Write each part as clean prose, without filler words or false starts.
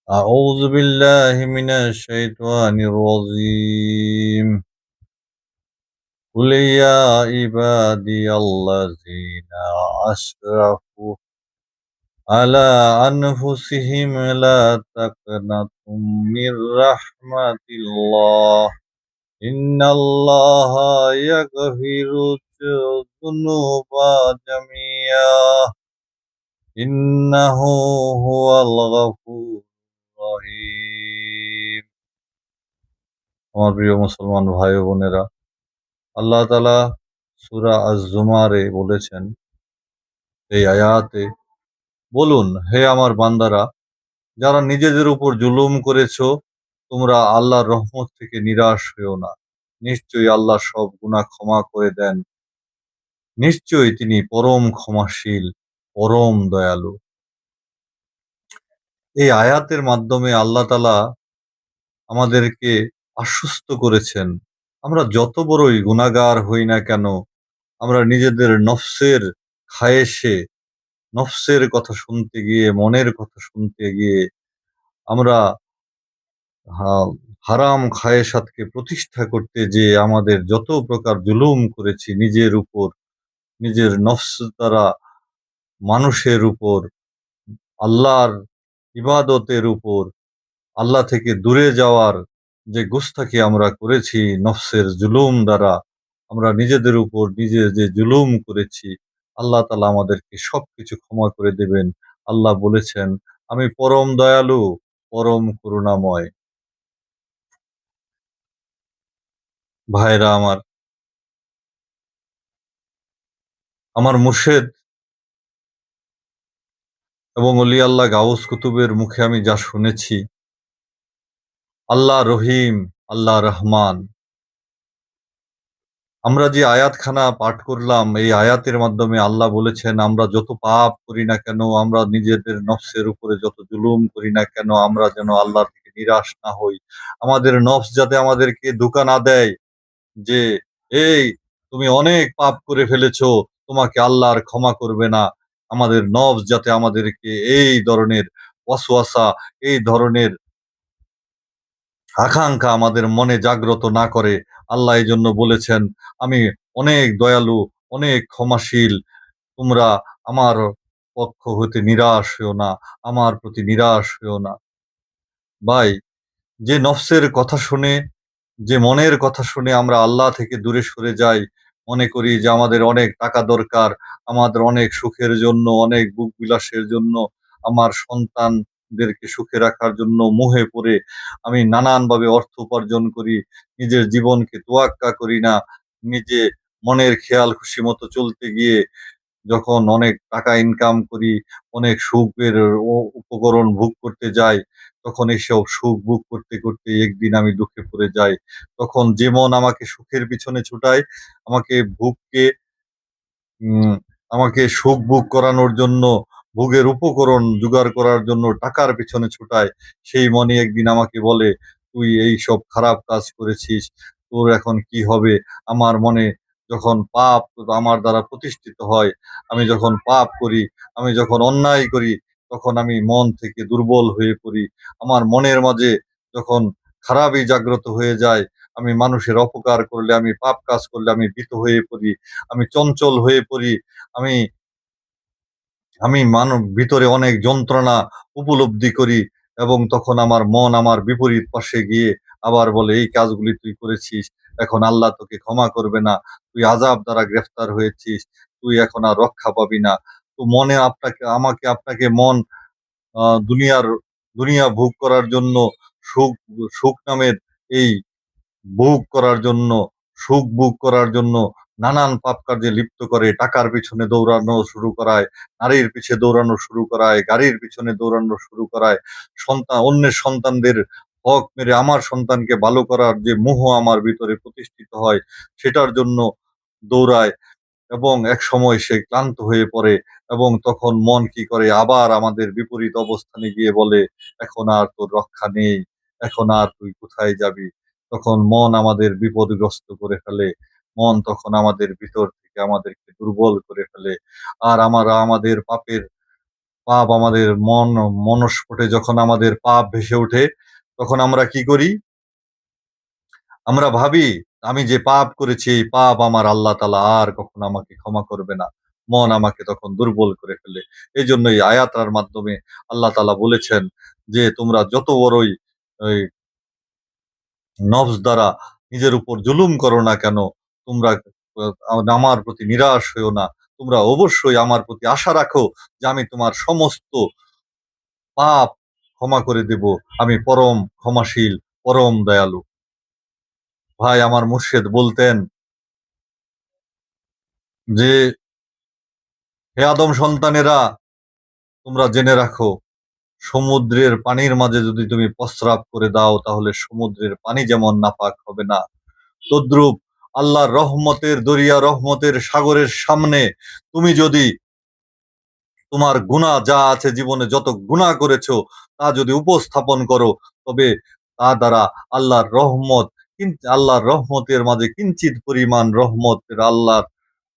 أعوذ بالله من الشيطان الرجيم. قل يا عبادي الذين أسرفوا على أنفسهم لا تقنطوا من رحمة الله إن الله يغفر الذنوب جميعا إنه هو الغفور الرحيم. আমার প্রিয় মুসলমান ভাই ও বোনেরা, আল্লাহ তাআলা সূরা আজ-জুমারে বলেছেন এই আয়াতে, বলুন হে আমার বান্দারা, যারা নিজেদের উপর জুলুম করেছো, তোমরা আল্লাহর রহমত থেকে নিরাশ হইও না। নিশ্চয়ই আল্লাহ সব গুনাহ ক্ষমা করে দেন। নিশ্চয়ই তিনি পরম ক্ষমাশীল, পরম দয়ালু। এই আয়াতের মাধ্যমে আল্লাহ তাআলা আমাদেরকে আশ্বস্ত করেছেন, আমরা যত বড়ই গুনাহগার হই না কেন, আমরা নিজেদের নফসের খায়েশে, নফসের কথা শুনতে গিয়ে, মনের কথা শুনতে গিয়ে আমরা হা- হারাম খায়েশাতকে প্রতিষ্ঠা করতে যে আমাদের যত প্রকার জুলুম করেছি নিজের উপর, নিজের নফস দ্বারা, মানুষের উপর, আল্লাহর ইবাদতের উপর, আল্লাহ থেকে দূরে যাওয়ার যে গুস্তাখি আমরা করেছি নফসের জুলুম দ্বারা, আমরা নিজেদের উপর নিজে যে জুলুম করেছি, আল্লাহ তাআলা আমাদেরকে সবকিছু ক্ষমা করে দেবেন। আল্লাহ বলেছেন, আমি পরম দয়ালু, পরম করুণাময়। ভাইরা আমার, আমার মুর্শেদ এবং অলি আল্লাহ গাউস কুতুবের মুখে আমি যা শুনেছি, আল্লাহ রহিম, আল্লাহ রহমান। আমরা যে আয়াতখানা পাঠ করলাম, এই আয়াতের মাধ্যমে আল্লাহ বলেছেন, আমরা যত পাপ করি না কেন, আমরা নিজেদের নফসের উপরে যত জুলুম করি না কেন, আমরা যেন আল্লাহ থেকে নিরাশ না হই। আমাদের নফস যাতে আমাদেরকে ধোঁকা না দেয় যে, এই তুমি অনেক পাপ করে ফেলেছো, তোমাকে আল্লাহ আর ক্ষমা করবে না। আমাদের নফস যাতে আমাদেরকে এই ধরনের ওয়াসওয়াসা, এই ধরনের আকাঙ্ক্ষা আমাদের মনে জাগ্রত না করে। আল্লাহ এজন্য বলেছেন, আমি অনেক দয়ালু, অনেক ক্ষমাশীল। তোমরা আমার পক্ষ হতে নিরাশ হইও না, আমার প্রতি নিরাশ হইও না। ভাই, যে নফসের কথা শুনে, যে মনের কথা শুনে আমরা আল্লাহ থেকে দূরে সরে যাই, মনে করি যে আমাদের অনেক টাকা দরকার, আমাদের অনেক সুখের জন্য, অনেক বুক বিলাসের জন্য, আমার সন্তানদেরকে সুখে রাখার জন্য মোহে পড়ে আমি নানানভাবে অর্থ উপার্জন করি, নিজের জীবনকে তোয়াক্কা করি না, নিজে মনের খেয়াল খুশি মতো চলতে গিয়ে যখন অনেক টাকা ইনকাম করি, অনেক সুখের উপকরণ ভোগ করতে যাই, তখন এসব সুখ ভোগ করতে করতে একদিন আমি দুঃখে পড়ে যাই। তখন যে মন আমাকে সুখের পিছনে ছুটায়, আমাকে ভোগকে উম আমাকে সুখ ভোগ করানোর জন্য, ভোগের উপকরণ জোগাড় করার জন্য টাকার পিছনে ছুটায়, সেই মনই একদিন আমাকে বলে, তুই এইসব খারাপ কাজ করেছিস, তোর এখন কি হবে? আমার মনে যখন পাপ আমার দ্বারা প্রতিষ্ঠিত হয়, আমি যখন পাপ করি, আমি যখন অন্যায় করি, তখন আমি মন থেকে দুর্বল হয়ে পড়ি। আমার মনের মাঝে যখন খারাপই জাগ্রত হয়ে যায়, আমি মানুষের অপকার করলে, আমি পাপ কাজ করলে আমি ভীত হয়ে পড়ি, আমি চঞ্চল হয়ে পড়ি। আমি আমি মানব ভিতরে অনেক যন্ত্রণা উপলব্ধি করি, এবং তখন আমার মন আমার বিপরীত পাশে গিয়ে আবার বলে, এই কাজগুলি তুই করেছিস, এখন আল্লাহ তোকে ক্ষমা করবে না, তুই আযাব দ্বারা গ্রেফতার হয়েছিস, তুই এখন আর রক্ষা পাবি না। তো মনে আপনাকে মন দুনিয়ার দুনিয়া ভোগ করার জন্য, সুখ সুখ নামের এই ভোগ করার জন্য, সুখ ভোগ করার জন্য নানান পাপ কার্যে লিপ্ত করে, টাকার পিছনে দৌড়ানো শুরু করায়, নারীর পিছে দৌড়ানো শুরু করায়, গাড়ির পিছনে দৌড়ানো শুরু করায়, অন্যের সন্তানদের হক মেরে আমার সন্তানকে ভালো করার যে মোহ আমার ভিতরে প্রতিষ্ঠিত হয়, সেটার জন্য দৌড়ায়, এবং একসময় সে ক্লান্ত হয়ে পড়ে, এবং তখন মন কি করে, আবার আমাদের বিপরীত অবস্থানে গিয়ে বলে, এখন আর তোর রক্ষা নেই, এখন আর তুই কোথায় যাবি? তখন মন আমাদের বিপদগ্রস্ত করে ফেলে, মন তখন আমাদের ভিতর থেকে আমাদেরকে দুর্বল করে ফেলে। আর আমরা আমাদের পাপের পাপ আমাদের মনস্ফোটে যখন আমাদের পাপ ভেসে ওঠে, তখন আমরা কি করি? আমরা ভাবি আমি যে পাপ করেছি এই পাপ আমার আল্লাহ তাআলা আর কখনো আমাকে ক্ষমা করবে না। মন আমাকে তখন দুর্বল করে ফেলে। এইজন্য এই আয়াতটার মাধ্যমে আল্লাহ তাআলা বলেছেন যে, "তোমরা যত বড়ই এই নফস দ্বারা নিজের উপর জুলুম করো না কেন, তোমরা আমার প্রতি নিরাশ হইও না। তোমরা অবশ্যই আমার প্রতি আশা রাখো যে আমি তোমার সমস্ত পাপ ক্ষমা করে দেব। আমি পরম ক্ষমাশীল, পরম দয়ালু।" ভাই আমার মুর্শিদ বলতেন যে, "হে আদম সন্তানেরা, তোমরা জেনে রাখো, সমুদ্রের পানির মাঝে যদি তুমি প্রস্রাব করে দাও তাহলে সমুদ্রের পানি যেমন নাপাক হবে না, তদ্রূপ আল্লাহর রহমতের দরিয়া, রহমতের সাগরের সামনে তুমি যদি তোমার গুনাহ যা আছে জীবনে যত গুনাহ করেছো তা যদি উপস্থাপন করো, তবে তা দ্বারা আল্লাহর রহমত আল্লাহর রহমতের মাঝে কিঞ্চিত পরিমাণ রহমতের আল্লাহর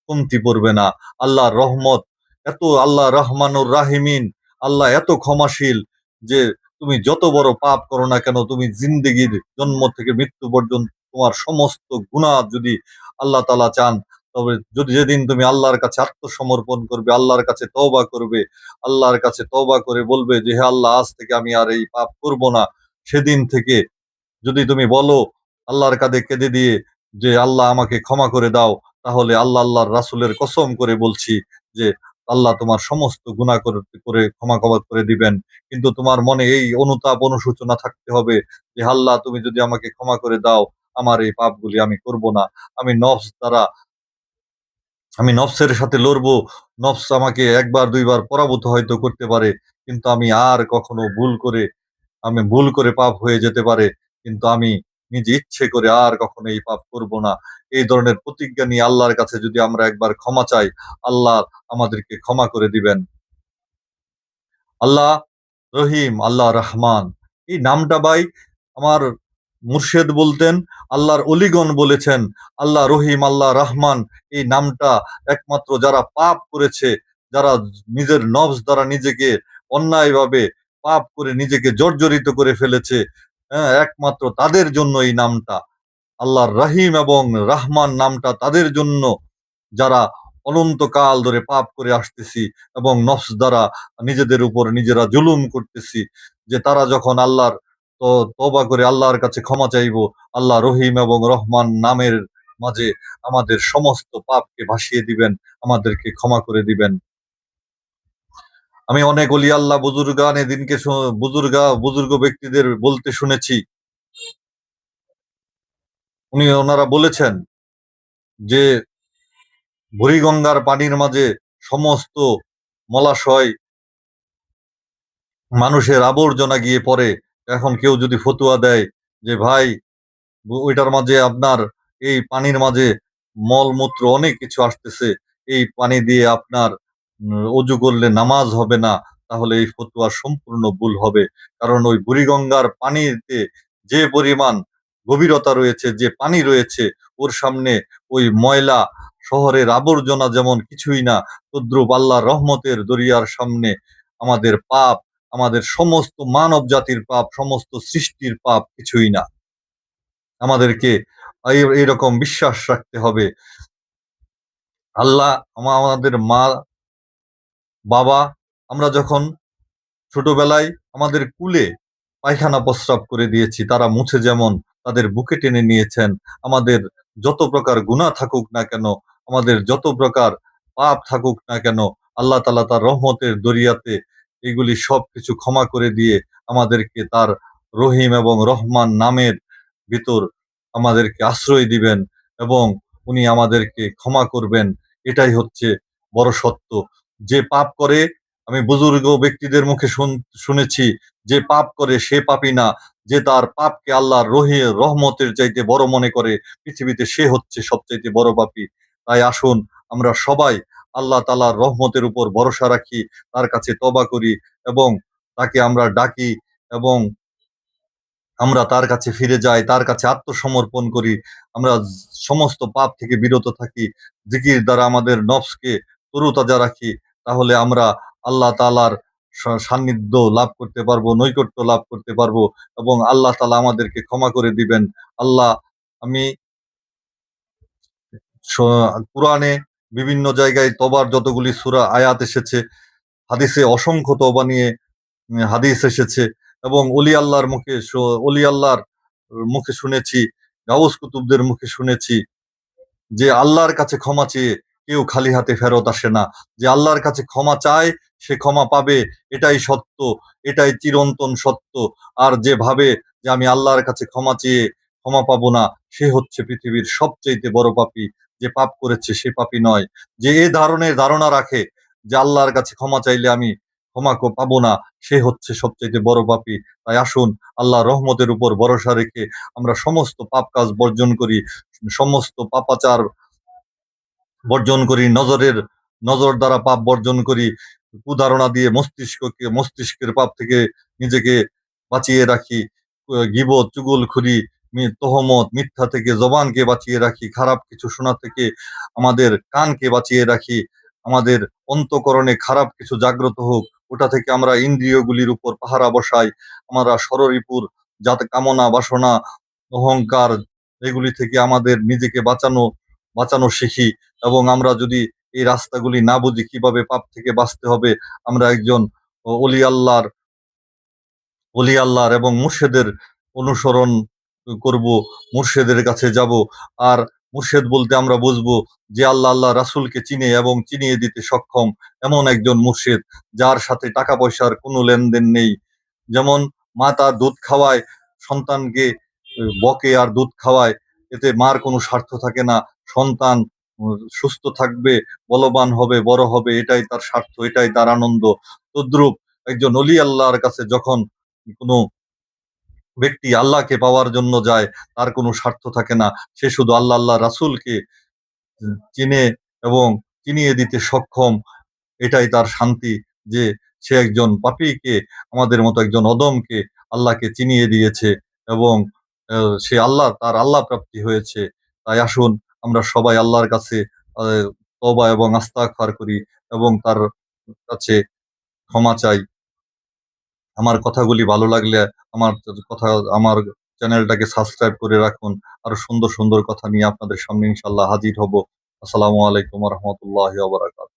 কমতি পড়বে না। আল্লাহর রহমত এত, আল্লাহ রহমানুর রাহিমিন, আল্লাহ এত ক্ষমাশীল যে তুমি যত বড় পাপ করো না কেন, তুমি জিন্দেগির জন্ম থেকে মৃত্যু পর্যন্ত তোমার সমস্ত গুনাহ যদি আল্লাহ তাআলা চান, তবে যদি যেদিন তুমি আল্লাহর কাছে আত্মসমর্পণ করবে, আল্লাহর কাছে তওবা করবে, আল্লাহর কাছে তওবা করে বলবে যে, "হে আল্লাহ, আজ থেকে আমি আর এই পাপ করব না।" সেদিন থেকে যদি তুমি বলো আল্লাহর কাঁধে কেঁদে দিয়ে যে, "আল্লাহ আমাকে ক্ষমা করে দাও।" তাহলে আল্লাহর রাসূলের কসম করে বলছি যে, আল্লাহ তোমার সমস্ত গুনাহ করে ক্ষমা করে দিবেন। কিন্তু তোমার মনে এই অনুতাপ অনুশোচনা থাকতে হবে যে, "আল্লাহ তুমি যদি আমাকে ক্ষমা করে দাও, আমার এই পাপগুলি আমি করব না। আমি নফস দ্বারা আমি নফসের সাথে লড়বো। নফস আমাকে ১ বার ২ বার পরাভূত হয়তো করতে পারে। কিন্তু আমি আর কখনো ভুল করে পাপ হয়ে যেতে পারে। কিন্তু আমি নিজে ইচ্ছে করে আর কখনো এই পাপ করব না।" এই ধরনের প্রতিজ্ঞা নিয়ে আল্লাহর কাছে যদি আমরা একবার ক্ষমা চাই, আল্লাহ আমাদেরকে ক্ষমা করে দিবেন। আল্লাহ রহিম, আল্লাহ রহমান। এই নামটা ভাই আমার মুর্শেদ বলতেন, আল্লাহর অলিগণ বলেছেন, আল্লাহ রহিম, আল্লাহ রহমান এই নামটা একমাত্র যারা পাপ করেছে, যারা নিজের নফস দ্বারা নিজেকে অন্যায়ভাবে পাপ করে নিজেকে জর্জরিত করে ফেলেছে, হ্যাঁ? একমাত্র তাদের জন্য এই নামটা। আল্লাহর রহিম এবং রাহমান নামটা তাদের জন্য যারা অনন্তকাল ধরে পাপ করে আসতেছি এবং নফস দ্বারা নিজেদের উপর নিজেরা জুলুম করতেছি, যে তারা যখন আল্লাহর তওবা করে আল্লাহর কাছে ক্ষমা চাইবো, আল্লাহ রহিম এবং রহমান নামের মাঝে আমাদের সমস্ত পাপকে ভাসিয়ে দিবেন, আমাদেরকে ক্ষমা করে দিবেন। আমি অনেক অলি আল্লাহ বুজুর্গানে দিনকে বুজুর্গ ব্যক্তিদের বলতে শুনেছি, ওনারা বলেছেন যে বুড়িগঙ্গার পানির মাঝে সমস্ত মলাশয় মানুষের আবর্জনা গিয়ে পড়ে। এখন কেউ যদি ফতুয়া দেয় যে, "ভাই ওইটার মাঝে আপনার এই পানির মাঝে মলমূত্র অনেক কিছু আসতেছে। এই পানি দিয়ে আপনার অজু করলে নামাজ হবে না।" তাহলে এই ফতোয়া সম্পূর্ণ ভুল হবে। কারণ ওই বুড়িগঙ্গার পানিতে যে পরিমাণ গভীরতা রয়েছে, যে পানি রয়েছে, ওর সামনে ওই ময়লা শহরের আবর্জনা যেমন কিছুই না, তদ্রূপ আল্লাহর রহমতের দরিয়ার সামনে আমাদের পাপ, আমাদের সমস্ত মানব জাতির পাপ, সমস্ত সৃষ্টির পাপ কিছুই না। আমাদেরকে এইরকম বিশ্বাস রাখতে হবে। আল্লাহ আমাদের মা, বাবা আমরা যখন ছোটবেলায় আমাদের কুলে পায়খানা প্রস্রাব করে দিয়েছি, তারা মুছে যেমন তাদের বুকে টেনে নিয়েছেন। আমাদের যত প্রকার গুনাহ থাকুক না কেন, আমাদের যত প্রকার পাপ থাকুক না কেন, আল্লাহ তাআলা তার রহমতের দরিয়াতে এগুলি সবকিছু ক্ষমা করে দিয়ে আমাদেরকে তার রহিম এবং রহমান নামের ভিতর আমাদেরকে আশ্রয় দিবেন এবং উনি আমাদেরকে ক্ষমা করবেন। এটাই হচ্ছে বড় সত্য। যে পাপ করে, আমি বুজুর্গ ব্যক্তিদের মুখে শুনেছি, যে পাপ করে সে পাপী না, যে তার পাপকে আল্লাহর রহমতের চাইতে বড় মনে করে পৃথিবীতে সে হচ্ছে সবচাইতে বড় পাপী। তাই আসুন আমরা সবাই আল্লাহ তাআলার রহমতের উপর ভরসা রাখি, তার কাছে তওবা করি এবং তাকে আমরা ডাকি এবং আমরা তার কাছে ফিরে যাই, তার কাছে আত্মসমর্পণ করি। আমরা সমস্ত পাপ থেকে বিরত থাকি। জিকির দ্বারা আমাদের নফসকে তরুতাজা রাখি। তাহলে আমরা আল্লাহ তাআলার সান্নিধ্য লাভ করতে পারবো, নৈকট্য লাভ করতে পারবো এবং আল্লাহ তাআলা আমাদেরকে ক্ষমা করে দিবেন। আল্লাহ আমি স কুরআনে বিভিন্ন জায়গায় তওবার যতগুলি সূরা আয়াত এসেছে, হাদিসে অসংখ্য তওবা নিয়ে হাদিস এসেছে এবং অলি আল্লাহর মুখে শুনেছি, গাউস কুতুবদের মুখে শুনেছি যে আল্লাহর কাছে ক্ষমা চেয়ে কেউ খালি হাতে ফেরত আসে না। যে আল্লাহর কাছে ক্ষমা চায় সে ক্ষমা পাবে। এটাই সত্য, এটাই চিরন্তন সত্য। আর যে ভাবে যে আমি আল্লাহর কাছে ক্ষমা চেয়ে ক্ষমা পাবো না, সে হচ্ছে পৃথিবীর সবচাইতে বড় পাপী। যে পাপ করেছে সে পাপী নয়। যে এ ধরনের ধারণা রাখে যে আল্লাহর কাছে ক্ষমা চাইলে আমি পাবো না, সে হচ্ছে সবচাইতে বড় পাপী। তাই আসুন আল্লাহর রহমতের উপর ভরসা রেখে আমরা সমস্ত পাপ কাজ বর্জন করি, সমস্ত পাপাচার বর্জন করি, নজর দ্বারা পাপ বর্জন করি, কুধারণা দিয়ে মস্তিষ্কের পাপ থেকে নিজেকে বাঁচিয়ে রাখি, গীবত, চুগলখড়ি, তোহমত, মিথ্যা থেকে জবানকে বাঁচিয়ে রাখি, খারাপ কিছু শোনা থেকে আমাদের কানকে বাঁচিয়ে রাখি, আমাদের অন্তঃকরণে খারাপ কিছু জাগ্রত হোক, ওটা থেকে আমরা ইন্দ্রিয়গুলির উপর পাহারা বসাই, আমরা ষড়রিপুর যাতে কামনা বাসনা অহংকার এগুলি থেকে আমাদের নিজেকে বাঁচানো শিখি এবং আমরা যদি এই রাস্তাগুলি না বুঝি কিভাবে পাপ থেকে বাঁচতে হবে, আমরা একজন অলি আল্লাহর এবং মুর্শেদের অনুসরণ করব, মুর্শেদের কাছে যাব। আর মুর্শেদ বলতে আমরা বুঝবো যে আল্লাহ রাসূলকে চিনে এবং চিনিয়ে দিতে সক্ষম এমন একজন মুর্শেদ, যার সাথে টাকা পয়সার কোনো লেনদেন নেই। যেমন মা তার দুধ খাওয়ায়, সন্তানকে বকে আর দুধ খাওয়ায়, এতে মার কোনো স্বার্থ থাকে না। সন্তান সুস্থ থাকবে, বলবান হবে, বড় হবে, এটাই তার স্বার্থ, এটাই তার আনন্দ। তদ্রূপ একজন অলি আল্লাহর কাছে যখন কোনো ব্যক্তি আল্লাহকে পাওয়ার জন্য যায়, তার কোনো স্বার্থ থাকে না। সে শুধু আল্লাহ রাসূলকে চিনে এবং চিনিয়ে দিতে সক্ষম। এটাই তার শান্তি যে সে একজন পাপীকে, আমাদের মতো একজন অদমকে আল্লাহকে চিনিয়ে দিয়েছে এবং সে তার আল্লাহ প্রাপ্তি হয়েছে। তাই আসুন আমরা সবাই আল্লাহর কাছে আ তওবা এবং ইস্তেগফার করি এবং তার কাছে ক্ষমা চাই। আমার কথাগুলি ভালো লাগলে আমার কথা আমার চ্যানেলটাকে সাবস্ক্রাইব করে রাখুন। আরো সুন্দর কথা নিয়ে আপনাদের সামনে ইনশাআল্লাহ হাজির হব। আসসালামু আলাইকুম ওয়া রাহমাতুল্লাহি ওয়া বারাকাতুহু।